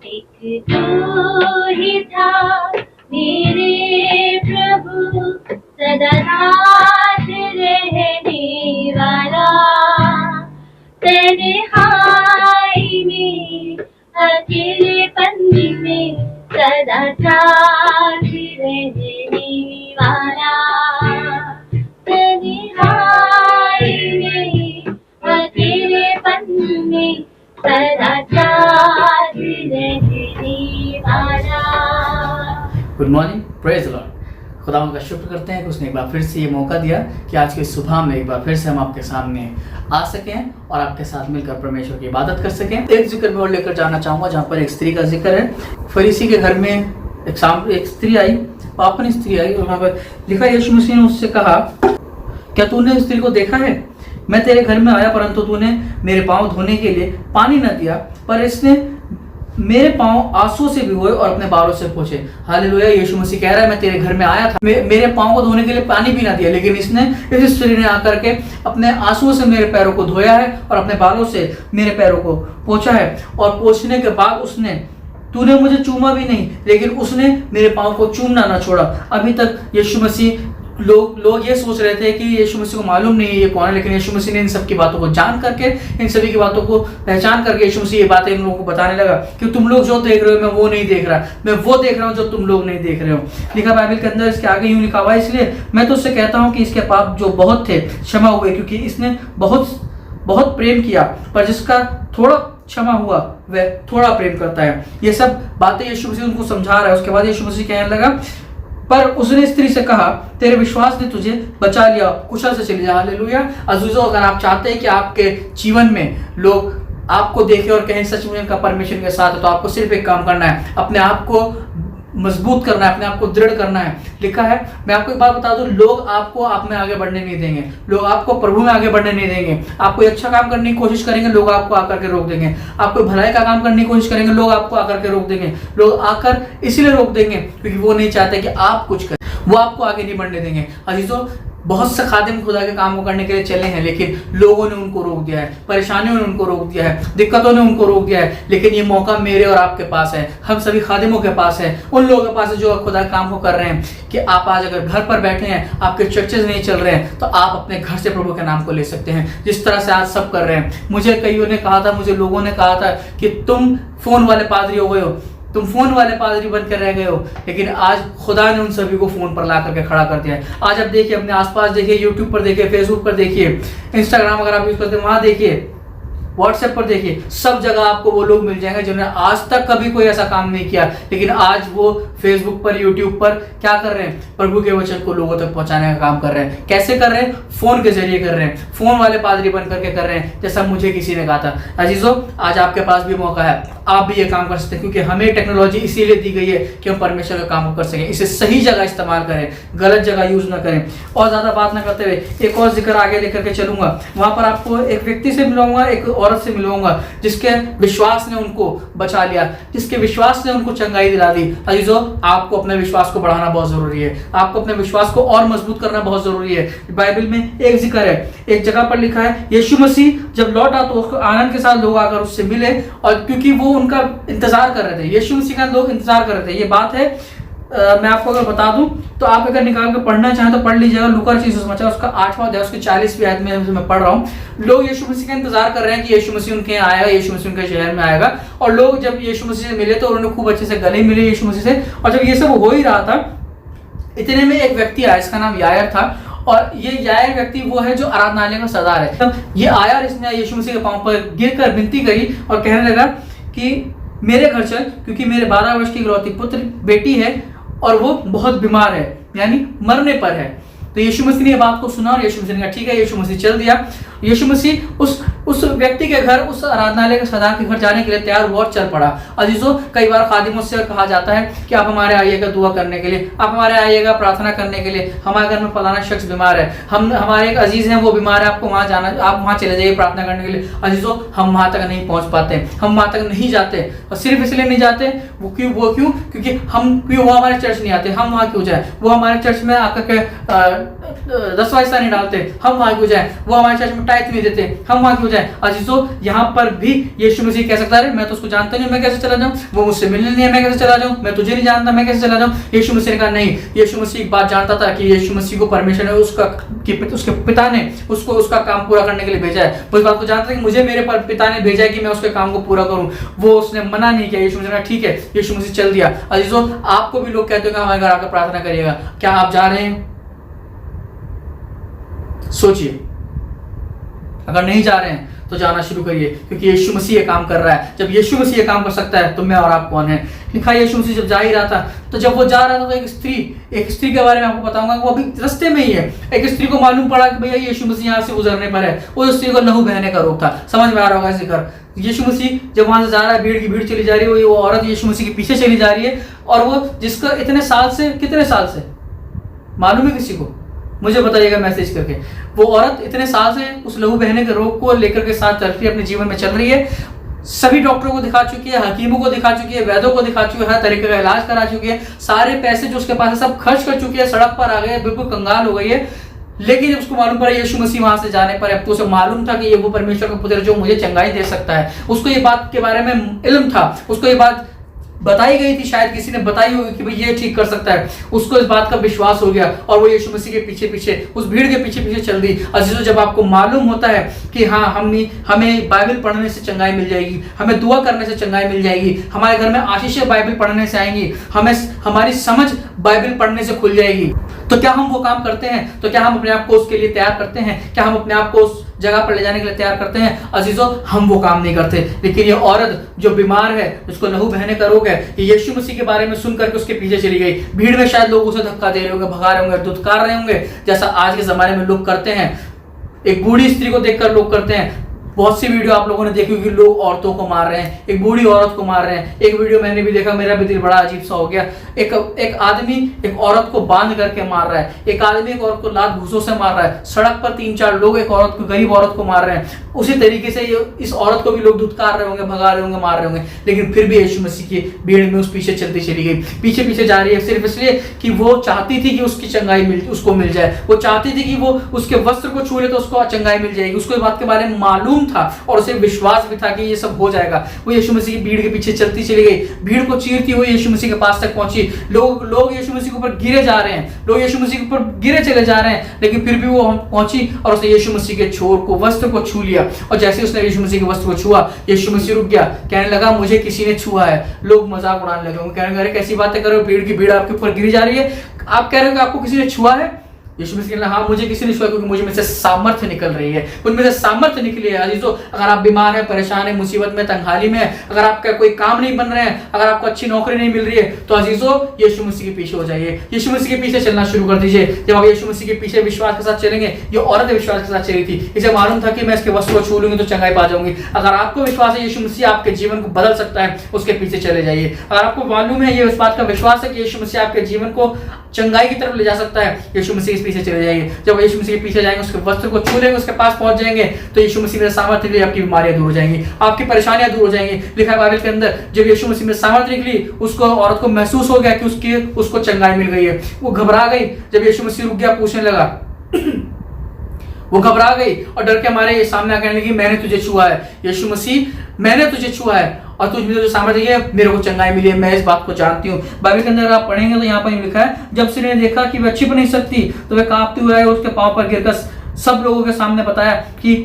एक तू ही था मेरे प्रभु, सदा साथ रहने वाला। तन्हाई में, अकेलेपन में, सदा साथ रहने वाला। तन्हाई में, अकेलेपन में, सदा साथ रहने वाला। Good morning, praise the Lord. खुदा का शुक्र करते हैं कि उसने एक बार फिर से ये मौका दिया कि आज की सुबह में एक बार फिर से हम आपके सामने आ सकें और आपके साथ मिलकर परमेश्वर की इबादत कर सकें। एक जिक्र में और लेकर जाना चाहूँगा जहाँ पर एक स्त्री का जिक्र है। फरीसी के घर में एक स्त्री आई, पापनी स्त्री आई, और वहाँ पर लिखा यीशु मसीह ने उससे कहा, क्या तूने उस स्त्री को देखा है? मैं तेरे घर में आया परंतु तूने मेरे पाँव धोने के लिए पानी न दिया, पर इसने मेरे पाँव आंसू से भिगोए और अपने बालों से पोंछे। हालेलुया। यीशु मसीह कह रहा है मैं तेरे घर में आया था, मेरे पाँव को धोने के लिए पानी भी ना दिया, लेकिन इस स्त्री ने आकर के अपने आंसुओं से मेरे पैरों को धोया है और अपने बालों से मेरे पैरों को पोंछा है। और पोंछने के बाद तूने मुझे चूमा भी नहीं, लेकिन उसने मेरे पाँव को चूमना ना छोड़ा। अभी तक यीशु मसीह लोग ये सोच रहे थे कि यीशु मसीह को मालूम नहीं है ये कौन है, लेकिन यीशु मसीह ने इन सब की बातों को जान करके, इन सभी की बातों को पहचान करके यीशु मसीह ये बातें इन लोगों को बताने लगा कि तुम लोग जो देख रहे हो मैं वो नहीं देख रहा, मैं वो देख रहा हूँ जो तुम लोग नहीं देख रहे हो। लिखा बाइबल के अंदर इसके आगे यूं लिखा हुआ है, इसलिए मैं तो उससे कहता हूँ कि इसके पाप जो बहुत थे क्षमा हुए, क्योंकि इसने बहुत प्रेम किया, पर जिसका थोड़ा क्षमा हुआ वह थोड़ा प्रेम करता है। ये सब बातें यीशु मसीह उनको समझा रहा है। उसके बाद यीशु मसीह कहने लगा, पर उसने स्त्री से कहा, तेरे विश्वास ने तुझे बचा लिया, कुशल से चली जा। हालेलुया। अज़ीज़ों, अगर आप चाहते हैं कि आपके जीवन में लोग आपको देखें और कहें सच में इनका परमेश्वर के साथ है, तो आपको सिर्फ एक काम करना है, अपने आप को मजबूत करना है, अपने आप को दृढ़ करना है। लिखा है, मैं आपको एक बात बता दूं, लोग आपको आप में आगे बढ़ने नहीं देंगे, लोग आपको प्रभु में आगे बढ़ने नहीं देंगे। आप कोई अच्छा काम करने की कोशिश करेंगे, लोग आपको आकर के रोक देंगे। आप कोई भलाई का काम करने की कोशिश करेंगे, लोग आपको आकर के रोक देंगे। लोग आकर इसलिए रोक देंगे क्योंकि वो नहीं चाहते कि आप कुछ करें, वो आपको आगे नहीं बढ़ने देंगे। अजीजों, बहुत से खादिम खुदा के काम को करने के लिए चले हैं, लेकिन लोगों ने उनको रोक दिया है, परेशानियों ने उनको रोक दिया है, दिक्कतों ने उनको रोक दिया है। लेकिन ये मौका मेरे और आपके पास है, हम सभी खादिमों के पास है, उन लोगों के पास है जो खुदा के काम को कर रहे हैं, कि आप आज अगर घर पर बैठे हैं, आपके चर्चेज नहीं चल रहे हैं, तो आप अपने घर से प्रभु के नाम को ले सकते हैं, जिस तरह से आज सब कर रहे हैं। मुझे कईयों ने कहा था, मुझे लोगों ने कहा था कि तुम फोन वाले पादरी हो गए हो, तुम फोन वाले पादरी बनकर रह गए हो, लेकिन आज खुदा ने उन सभी को फोन पर ला करके खड़ा कर दिया है। आज आप देखिए, अपने आसपास देखिए, यूट्यूब पर देखिए, फेसबुक पर देखिए, इंस्टाग्राम अगर आप यूज करते हैं वहां देखिए, व्हाट्सएप पर देखिए, सब जगह आपको वो लोग मिल जाएंगे जिन्होंने आज तक कभी कोई ऐसा काम नहीं किया, लेकिन आज वो फेसबुक पर, यूट्यूब पर क्या कर रहे हैं? प्रभु के वचन को लोगों तक पहुंचाने का काम कर रहे हैं। कैसे कर रहे हैं? फोन के जरिए कर रहे हैं, फोन वाले पादरी बन करके कर रहे हैं, जैसा मुझे किसी ने कहा था। अजीजों, आज आपके पास भी मौका है, आप भी ये काम कर सकते हैं, क्योंकि हमें टेक्नोलॉजी इसीलिए दी गई है कि हम परमेश्वर का काम कर सकें। इसे सही जगह इस्तेमाल करें, गलत जगह यूज ना करें। और ज्यादा बात ना करते हुए एक और जिक्र आगे लेकर के चलूंगा। वहां पर आपको एक व्यक्ति से मिलूंगा, एक औरत से मिलूंगा, जिसके विश्वास ने उनको बचा लिया, जिसके विश्वास ने उनको चंगाई दिला दी। अजीजों, आपको अपने विश्वास को बढ़ाना बहुत जरूरी है, आपको अपने विश्वास को और मजबूत करना बहुत जरूरी है। बाइबल में एक जिक्र है, एक जगह पर लिखा है, यीशु मसीह जब लौटा तो उसको आनंद के साथ लोग आकर उससे मिले, और क्योंकि वो उनका इंतजार कर रहे थे, यीशु मसीह का लोग इंतजार कर रहे थे। ये बात है, मैं आपको अगर बता दूं तो आप अगर निकाल कर पढ़ना चाहें तो पढ़ लीजिएगा। लूका रचित सुसमाचार उसका 8वां अध्याय उसकी 40वीं आयत में मैं पढ़ रहा हूँ। लोग यीशु मसीह का इंतजार कर रहे हैं कि यीशु मसीह उनके यहाँ आएगा, यीशु मसीह उनके शहर में आएगा। और लोग जब यीशु मसीह से मिले तो उन्होंने खूब अच्छे से गले मिले यीशु मसीह से। और जब ये सब हो ही रहा था, इतने में एक व्यक्ति आया, इसका नाम यायर था। और ये यायर व्यक्ति वो है जो आराधनालय का सरदार है। तब ये आया और इसने यीशु मसीह के पांव पर गिरकर विनती करी और कहने लगा कि मेरे घर चल, क्योंकि मेरे 12 वर्ष की इकलौती पुत्र बेटी है और वो बहुत बीमार है, यानी मरने पर है। तो यीशु मसीह ने ये बात को सुना और यीशु मसीह ने कहा ठीक है। यीशु मसीह चल दिया। यीशु मसीह उस व्यक्ति के घर, उस आराधनालय के सरदार के घर जाने के लिए तैयार हुआ और चल पड़ा। अजीजों, कई बार खादिमों से कहा जाता है कि आप हमारे आइएगा दुआ करने के लिए, आप हमारे आइएगा प्रार्थना करने के लिए, हमारे घर में फलाना शख्स बीमार है, हमारे एक अजीज हैं वो बीमार है, आपको वहां जाना, आप वहां चले जाइए प्रार्थना करने के लिए। अजीजों, हम वहां तक नहीं पहुंच पाते, हम वहां तक नहीं जाते। और सिर्फ इसलिए नहीं जाते, वो क्यों क्योंकि वो हमारे चर्च नहीं आते। हम वहां क्यों जाए? वो हमारे चर्च में आकर के 10वां हिस्सा नहीं डालते, हम वहां क्यों जाए? वो हमारे चर्च में टाइथ नहीं देते, हम वहां क्यों जाए। अजीजों, यहाँ पर भी यीशु मसीह कह सकता है मैं तो उसको जानता नहीं, मैं कैसे चला जाऊं, वो मुझसे मिलने नहीं है, मैं कैसे चला जाऊं, मैं तुझे नहीं जानता, मैं कैसे चला जाऊं। यीशु मसीह ने कहा नहीं, यीशु मसीह एक बात जानता था कि यीशु मसीह को परमेश्वर ने उसके पिता ने उसको उसका काम पूरा करने के लिए भेजा है। वो इस बात को जानता था कि मुझे मेरे पिता ने भेजा है कि मैं उसके काम को पूरा करूं। वो उसने मना नहीं किया। यीशु मसीह ने कहा ठीक है, यीशु मसीह चल दिया। अजीजों, आपको भी लोग कहते हो कि हमारे घर आकर प्रार्थना करिएगा, क्या आप जा रहे हैं? सोचिए, अगर नहीं जा रहे हैं तो जाना शुरू करिए, क्योंकि यीशु मसीह ये काम कर रहा है। जब यीशु मसीह ये काम कर सकता है तो मैं और आप कौन है। लिखा यीशु मसीह जब जा ही रहा था, तो जब वो जा रहा था तो एक स्त्री के बारे में आपको बताऊंगा, वो अभी रास्ते में ही है। एक स्त्री को मालूम पड़ा कि भैया यीशु मसीह यहाँ से गुजरने पर है। उस स्त्री को लहू बहने का रोग था। समझ में आ रहा होगा जिक्र। यीशु मसीह जब वहां से जा रहा है, भीड़ की भीड़ चली जा रही है, वो औरत यीशु मसीह के पीछे चली जा रही है, और वो जिसका इतने साल से, कितने साल से मालूम है किसी को? मुझे बताइएगा मैसेज करके। वो औरत इतने साल से उस लहू बहने के रोग को लेकर के साथ चल रही है, अपने जीवन में चल रही है। सभी डॉक्टरों को दिखा चुकी है, हकीमों को दिखा चुकी है, वैद्यों को दिखा चुकी है, हर तरीके का इलाज करा चुकी है। सारे पैसे जो उसके पास है सब खर्च कर चुकी है, सड़क पर आ गए, बिल्कुल कंगाल हो गई है। लेकिन जब उसको मालूम पड़ा यीशु मसीह वहां से जाने पर, अब तो उसे मालूम था कि ये वो परमेश्वर का पुत्र जो मुझे चंगाई दे सकता है। उसको ये बात के बारे में इल्म था, उसको ये बात बताई गई थी, शायद किसी ने बताई होगी कि भाई ये ठीक कर सकता है। उसको इस बात का विश्वास हो गया और वो यीशु मसीह के पीछे पीछे, उस भीड़ के पीछे पीछे चल दी। अजीजों, जब आपको मालूम होता है कि हाँ हमें बाइबल पढ़ने से चंगाई मिल जाएगी, हमें दुआ करने से चंगाई मिल जाएगी, हमारे घर में आशीषें बाइबल पढ़ने से आएंगी, हमें हमारी समझ बाइबल पढ़ने से खुल जाएगी, तो क्या हम वो काम करते हैं? तो क्या हम अपने आप को उसके लिए तैयार करते हैं? क्या हम अपने आप को उस जगह पर ले जाने के लिए तैयार करते हैं? अजीजों, हम वो काम नहीं करते। लेकिन ये औरत जो बीमार है, उसको लहू बहने का रोग है, ये यीशु मसीह के बारे में सुन करके उसके पीछे चली गई। भीड़ में शायद लोग उसे धक्का दे रहे होंगे, भगा रहे होंगे, दुत्कार रहे होंगे, जैसा आज के जमाने में लोग करते हैं। एक बूढ़ी स्त्री को देखकर लोग करते हैं। बहुत सी वीडियो आप लोगों ने देखी होगी, लोग औरतों को मार रहे हैं, एक बूढ़ी औरत को मार रहे हैं। एक वीडियो मैंने भी देखा, मेरा भी दिल बड़ा अजीब सा हो गया। एक आदमी एक औरत को बांध करके मार रहा है, एक आदमी एक औरत को लात घूंसों से मार रहा है, सड़क पर 3-4 लोग एक औरत को, गरीब औरत को मार रहे हैं। उसी तरीके से इस औरत को भी लोग धुतकार रहे होंगे, भगा रहे होंगे, मार रहे होंगे। लेकिन फिर भी यीशु मसीह की भीड़ में उस पीछे चलती चली गई, पीछे पीछे जा रही है, सिर्फ इसलिए कि वो चाहती थी कि उसकी चंगाई उसको मिल जाए। वो चाहती थी कि वो उसके वस्त्र को छू ले तो उसको चंगाई मिल जाएगी। उसको इस बात के बारे में मालूम था और उसे विश्वास भी था कि ये सब हो जाएगा। वो यीशु मसीह की भीड़ के पीछे चलती चली गई, भीड़ को चीरती हुई यीशु मसीह के पास तक पहुंची। लोग यीशु मसीह के ऊपर गिरे जा रहे हैं, लोग यीशु मसीह के ऊपर गिरे चले जा रहे हैं, लेकिन फिर भी वो पहुंची और उसने यीशु मसीह के छोर को, वस्त्र को छू लिया। और जैसे उसने यीशु मसीह के वस्त्र को छुआ, यीशु मसीह रुक गया, कहने लगा मुझे किसी ने छुआ है। लोग मजाक उड़ाने लगे, कहने लगे कैसी बातें कर रहे हो, भीड़ की भीड़ आपके ऊपर गिरी जा रही है, आप कह रहे हो कि आपको किसी ने छुआ है। यीशु मसीह ने हाँ, मुझे किसी ने छुआ क्योंकि मुझे में से सामर्थ्य निकल रही है, उनमें से सामर्थ्य निकली है। अजीजों, अगर आप बीमार हैं, परेशान हैं, मुसीबत में, तंगहाली में, अगर आपका कोई काम नहीं बन रहे हैं, अगर आपको अच्छी नौकरी नहीं मिल रही है, तो अजीजों यीशु मसीह के पीछे हो जाइए, यीशु मसीह के पीछे चलना शुरू कर दीजिए। जब आप यीशु मसीह के पीछे विश्वास के साथ चलेंगे, ये औरत विश्वास के साथ चली थी, इसे मालूम था कि मैं इसके वस्त्र को छू लूंगी तो चंगाई पा जाऊंगी। अगर आपको विश्वास है यीशु मसीह आपके जीवन को बदल सकता है, उसके पीछे चले जाइए। अगर आपको मालूम है, ये इस बात का विश्वास है कि यीशु मसीह आपके जीवन को चंगाई की तरफ ले जा सकता है, यीशु मसीह के पीछे चले जाइए। जब यीशु मसीह के पीछे जाएंगे, उसके वस्त्र को छू लेंगे, उसके पास पहुंच जाएंगे, तो यीशु मसीह में सामर्थ्य निकली, आपकी बीमारियां दूर हो जाएंगी, आपकी परेशानियां दूर हो जाएंगी। लिखा है बाइबल के अंदर, जब यीशु मसीह में सामर्थ्य निकली, उसको, औरत को महसूस हो गया कि उसको चंगाई मिल गई है। वो घबरा गई। जब यीशु मसीह रुक गया, पूछने लगा, वो घबरा गई और डर के मारे सामने आकर लगी, मैंने तुझे छुआ है। यीशु मसीह, मैंने तुझे छुआ है और तुझ में जो सामर्थ्य है, मेरे को चंगाई मिली है, मैं इस बात को जानती हूँ। बाइबल के अंदर आप पढ़ेंगे तो यहाँ पर लिखा है, जब स्त्री ने देखा कि वह छिप नहीं सकती, तो वह कांपती हुई उसके पांव पर गिरकर सब लोगों के सामने बताया कि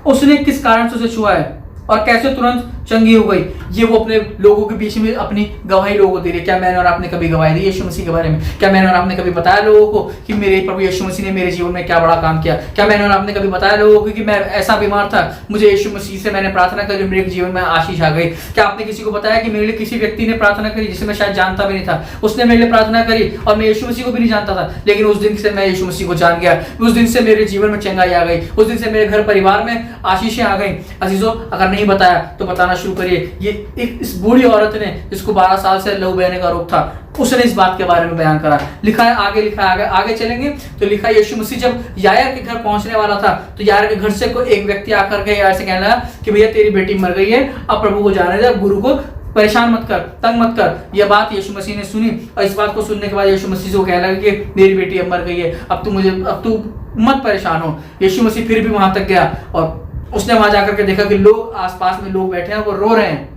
उसने किस कारण से उसे छुआ है और कैसे तुरंत चंगी हो गई। ये वो अपने लोगों के बीच में अपनी गवाही लोगों को दे रही है। क्या मैंने और आपने कभी गवाही दी यीशु मसीह के बारे में? क्या मैंने और आपने कभी बताया लोगों को कि मेरे प्रभु यीशु मसीह ने मेरे जीवन में क्या बड़ा काम किया? क्या मैंने और आपने कभी बताया लोगों को कि मैं ऐसा बीमार था, मुझे यीशु मसीह से मैंने प्रार्थना करी, मेरे जीवन में आशीष आ गई? क्या आपने किसी को बताया कि मेरे लिए किसी व्यक्ति ने प्रार्थना करी जिसे मैं शायद जानता भी नहीं था, उसने मेरे लिए प्रार्थना करी और मैं यीशु मसीह को भी नहीं जानता था, लेकिन उस दिन से मैं यीशु मसीह को जान गया, उस दिन से मेरे जीवन में चंगाई आ गई, उस दिन से मेरे घर परिवार में आशीषें आ गई। अजीजों, अगर नहीं बताया तो बताना शुरू करिए। ये इस बूढ़ी औरत ने, जिसको 12 साल से लहू बहने का रोग था, उसने इस बात के बारे में बयान करा। लिखा है आगे, लिखा है आगे चलेंगे तो लिखा है, यीशु मसीह जब यायर के घर पहुंचने वाला था, तो यायर के घर से एक व्यक्ति आकर के यायर से कहने लगा कि भैया तेरी बेटी मर गई है, अब प्रभु को जाने दे, गुरु को परेशान मत कर, तंग मत कर। यह बात यीशु मसीह ने सुनी और इस बात को सुनने के बाद यीशु मसीह को कहने लगा कि मेरी बेटी अब मर गई है, अब तू मत परेशान हो। यीशु मसीह फिर भी वहां तक गया और उसने वहां जाकर के देखा कि लोग आसपास में लोग बैठे हैं, वो रो रहे हैं।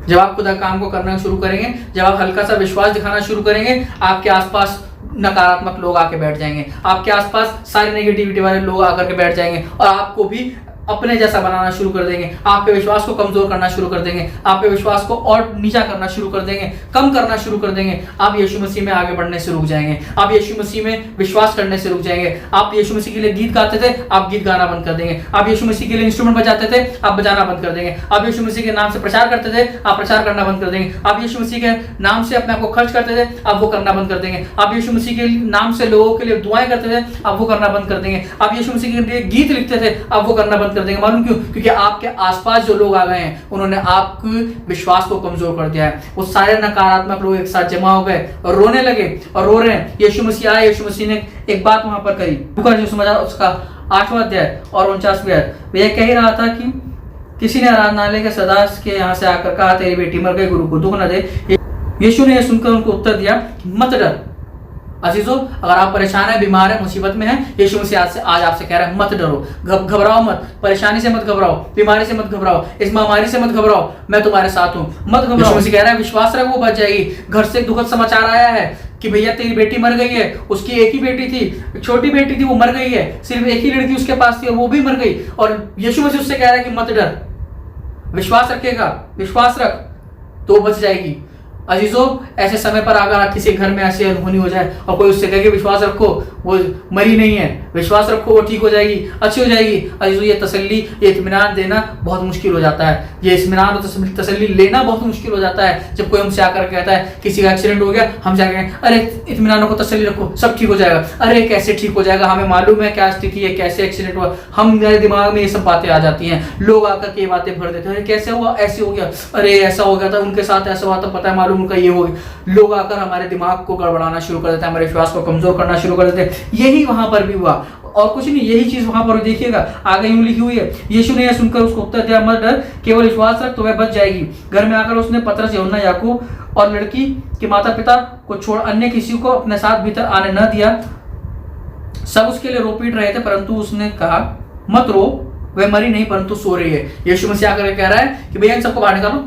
जब आप खुदा काम को करना शुरू करेंगे, जब आप हल्का सा विश्वास दिखाना शुरू करेंगे, आपके आसपास नकारात्मक लोग आके बैठ जाएंगे, आपके आसपास सारे नेगेटिविटी वाले लोग आकर के बैठ जाएंगे और आपको भी अपने जैसा बनाना शुरू कर देंगे, आपके विश्वास को कमजोर करना शुरू कर देंगे, आपके विश्वास को और नीचा करना शुरू कर देंगे, कम करना शुरू कर देंगे। आप यीशु मसीह में आगे बढ़ने से रुक जाएंगे, आप यीशु मसीह में विश्वास करने से रुक जाएंगे। आप यीशु मसीह के लिए गीत गाते थे, आप गीत गाना बंद कर देंगे। आप यीशु मसीह के लिए इंस्ट्रूमेंट बजाते थे, आप बजाना बंद कर देंगे। आप यीशु मसीह के नाम से प्रचार करते थे, आप प्रचार करना बंद कर देंगे। आप यीशु मसीह के नाम से अपने आप को खर्च करते थे, आप वो करना बंद कर देंगे। आप यीशु मसीह के नाम से लोगों के लिए दुआएं करते थे, आप वो करना बंद कर देंगे। आप यीशु मसीह के लिए गीत लिखते थे, आप वो करना बंद कर देंगे। मालूम क्यों? क्योंकि आपके आसपास जो लोग आ गए हैं, उन्होंने आपके विश्वास को कमजोर कर दिया है। वो सारे नकारात्मक लोग एक साथ जमा हो गए और रोने लगे और रो रहे हैं। यीशु मसीह आए, यीशु मसीह ने एक बात वहां पर कही, जो समाचार उसका 8वां अध्याय और 49वां आयत, वह कह रहा था कि किसी ने आराधनालय के सदास के यहाँ से आकर कहा, तेरी बेटी मर गई, गुरु को दुख न दे। यीशु ने यह सुनकर उनको उत्तर दिया, मत डर। अजीजों, अगर आप परेशान है, बीमार है, मुसीबत में है, यीशु मसीह आज आपसे कह रहा है, मत डरो, घबराओ मत, परेशानी से मत घबराओ, बीमारी से मत घबराओ, इस महामारी से मत घबराओ, मैं तुम्हारे साथ हूं, मत घबराओ। यीशु मसीह कह रहा है, विश्वास रख, वो बच जाएगी। घर से दुखद समाचार आया है कि भैया तेरी बेटी मर गई है, उसकी एक ही बेटी थी, छोटी बेटी थी, वो मर गई है, सिर्फ एक ही लड़की उसके पास थी और वो भी मर गई। और यीशु मसीह उससे कह रहा है कि मत डर, विश्वास रखेगा, विश्वास रख तो बच जाएगी। अजीजों, ऐसे समय पर अगर आप किसी घर में ऐसी अनहोनी हो जाए और कोई उससे कहे कि विश्वास रखो, वो मरी नहीं है, विश्वास रखो, वो ठीक हो जाएगी, अच्छी हो जाएगी। अजीजों, ये तसल्ली, ये इत्मीनान देना बहुत मुश्किल हो जाता है। ये इत्मीनान और तसल्ली लेना बहुत मुश्किल हो जाता है। जब कोई हमसे आकर कहता है किसी का एक्सीडेंट हो गया, हम जाके अरे इत्मीनान रखो, तसल्ली रखो, सब ठीक हो जाएगा। अरे कैसे ठीक हो जाएगा, हमें मालूम है क्या स्थिति है, कैसे एक्सीडेंट हुआ, हमारे दिमाग में ये सब बातें आ जाती हैं। लोग आकर के ये बातें भर देते हैं, अरे कैसे हुआ, ऐसे हो गया, अरे ऐसा हो गया था, उनके साथ ऐसा हुआ था, पता है, मालूम उनका ये हो गया। लोग आकर हमारे दिमाग को गड़बड़ाना शुरू कर देते हैं, हमारे विश्वास को कमजोर करना शुरू कर देते हैं। यही वहां पर भी हुआ और कुछ नहीं, यही चीज वहां पर देखिएगा, आगे यूं लिखी हुई है, यीशु ने यह सुनकर उसको उत्तर दिया, मत डर, केवल विश्वास रख तो वह बच जाएगी। घर में आकर उसने पतरस, यूहन्ना, याकूब और लड़की के माता पिता को छोड़ अन्य किसी को अपने साथ भीतर आने न दिया। सब उसके लिए रो पीट रहे थे, परंतु उसने कहा, मत रो, वह मरी नहीं परंतु सो रही है। यीशु मसीह आकर कह रहा है कि भैया इन सबको बाहर निकालो,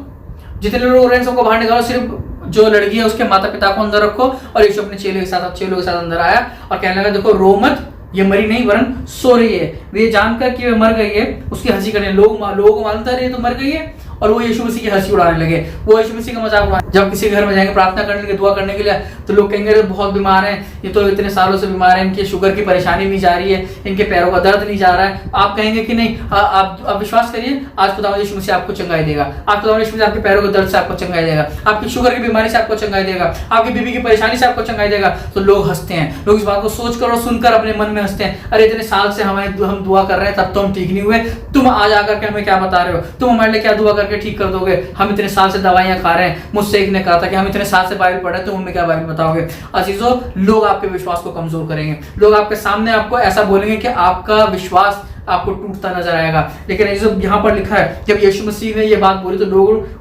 जितने लोग रो रहे हैं सबको बाहर निकालो, सिर्फ जो लड़की है उसके माता पिता को अंदर रखो। और यीशु अपने चेलों के साथ अंदर आया और कहने लगा, देखो रो मत, ये मरी नहीं वरन सो रही है। वे जानकर कि वह मर गई है उसकी हंसी करने, लोगों को मालूम था ये तो मर गई है और वो यीशु मसीह की हंसी उड़ाने लगे, वो यीशु मसीह का मजाक उड़ाने। जब किसी घर में जाएंगे प्रार्थना करने के लिए, दुआ करने के लिए, तो लोग कहेंगे अरे बहुत बीमार हैं, ये तो इतने सालों से बीमार हैं, इनकी शुगर की परेशानी नहीं जा रही है, इनके पैरों का दर्द नहीं जा रहा है। आप कहेंगे कि नहीं, आप विश्वास करिए, आज खुदा यीशु मसीह आपको चंगाई देगा, आज खुदा यीशु मसीह आपके पैरों के दर्द से आपको चंगाई देगा, आपकी शुगर की बीमारी से आपको चंगाई देगा, आपकी बीवी की परेशानी से आपको चंगाई देगा। तो लोग हंसते हैं, लोग इस बात को सोचकर और सुनकर अपने मन में हंसते हैं, अरे इतने साल से हम दुआ कर रहे हैं तब तो हम ठीक नहीं हुए, तुम आज आकर के हमें क्या बता रहे हो, तुम हमारे लिए क्या दुआ करके ठीक कर दोगे, हम इतने साल से दवाइयां खा रहे हैं। मुझसे एक ने कहा था कि हम इतने साल से बाइबल पढ़ रहे हैं, तुम हमें क्या बाइबल बताओगे। अजीजों, लोग आपके विश्वास को कमजोर करेंगे, लोग आपके सामने आपको ऐसा बोलेंगे कि आपका विश्वास आपको टूटता नजर आएगा। लेकिन अजीजों, यहाँ पर लिखा है, जब यीशु मसीह ने ये बात बोली तो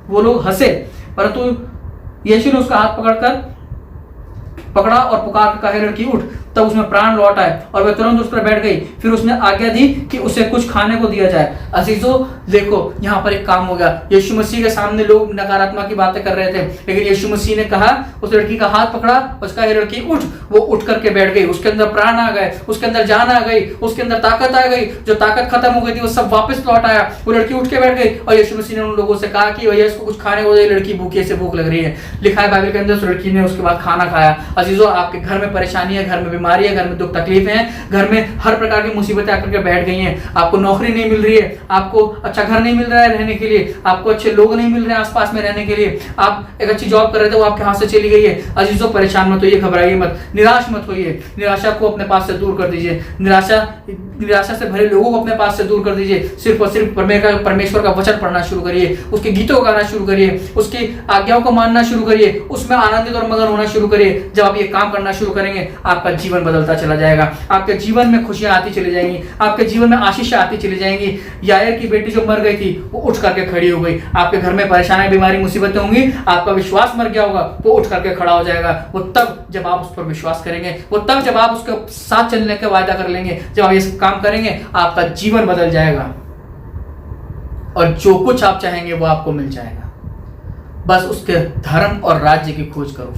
वो लोग हंसे, परंतु यीशु ने उसका हाथ पकड़ा और पुकार कर कहा, लड़की उठ। तब उसमें प्राण लौट आए और वह तुरंत उस पर बैठ गई। फिर उसने आज्ञा दी कि उसे कुछ खाने को दिया जाए। अजीजों, देखो यहाँ पर एक काम हो गया। यीशु मसीह के सामने लोग नकारात्मक की बातें कर रहे थे, लेकिन यीशु मसीह ने कहा, उस लड़की का हाथ पकड़ा, उसका ये लड़की उठ। वो उठ करके बैठ गई, उसके अंदर प्राण आ गए, उसके अंदर जान आ गई, उसके अंदर ताकत आ गई। जो ताकत खत्म हो गई थी वो सब वापस लौट आया। वो लड़की उठ के बैठ गई और यीशु मसीह ने उन लोगों से कहा कि भैया इसको कुछ खाने को दे, लड़की भूखी से भूख लग रही है। लिखा है बाइबल के अंदर, उस लड़की ने उसके बाद खाना खाया। अजीजों, आपके घर में परेशानी है, घर में बीमारी है, घर में दुख तकलीफ है, घर में हर प्रकार की मुसीबतें आकर के बैठ गई हैं। आपको नौकरी नहीं मिल रही है, आपको अच्छा घर नहीं मिल रहा है रहने के लिए, आपको अच्छे लोग नहीं मिल रहे हैं आसपास में रहने के लिए, आप एक अच्छी जॉब कर रहे थे वो आपके हाथ से चली गई है। अजीजों, परेशान मत होइए, घबराइए मत, निराश मत होइए। निराशा को अपने पास से दूर कर दीजिए, निराशा से भरे लोगों को अपने पास से दूर कर दीजिए। सिर्फ और सिर्फ परमेश्वर का वचन पढ़ना शुरू करिए, उसके गीतों को गाना शुरू करिए, उसकी आज्ञाओं को मानना शुरू करिए, उसमें आनंदित और मगन होना शुरू करिए। जब आप ये काम करना शुरू करेंगे, आपका जीवन बदलता चला जाएगा, आपके जीवन में खुशियां आती चली जाएंगी, आपके जीवन में आशीषें आती चली जाएंगी। यायर की बेटी जो मर गई थी वो उठ करके खड़ी हो गई। आपके घर में परेशानी, बीमारी, मुसीबतें होंगी, आपका विश्वास मर गया होगा, वो उठ करके खड़ा हो जाएगा। वो तब जब आप उस पर विश्वास करेंगे, वो तब जब आप उसके साथ चलने का वायदा कर लेंगे, जब आप ये सब काम करेंगे, आपका जीवन बदल जाएगा और जो कुछ आप चाहेंगे वो आपको मिल जाएगा। बस उसके धर्म और राज्य की खोज करो,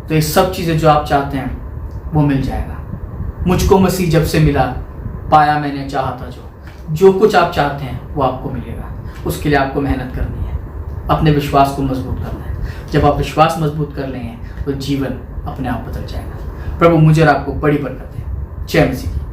तो ये सब चीजें जो आप चाहते हैं वो मिल जाएगा। मुझको मसीह जब से मिला, पाया मैंने चाहा था जो कुछ आप चाहते हैं वो आपको मिलेगा। उसके लिए आपको मेहनत करनी है, अपने विश्वास को मजबूत करना है। जब आप विश्वास मजबूत कर लेंगे तो जीवन अपने आप बदल जाएगा। प्रभु मुझे और आपको बड़ी बरकत है। जय मसीह।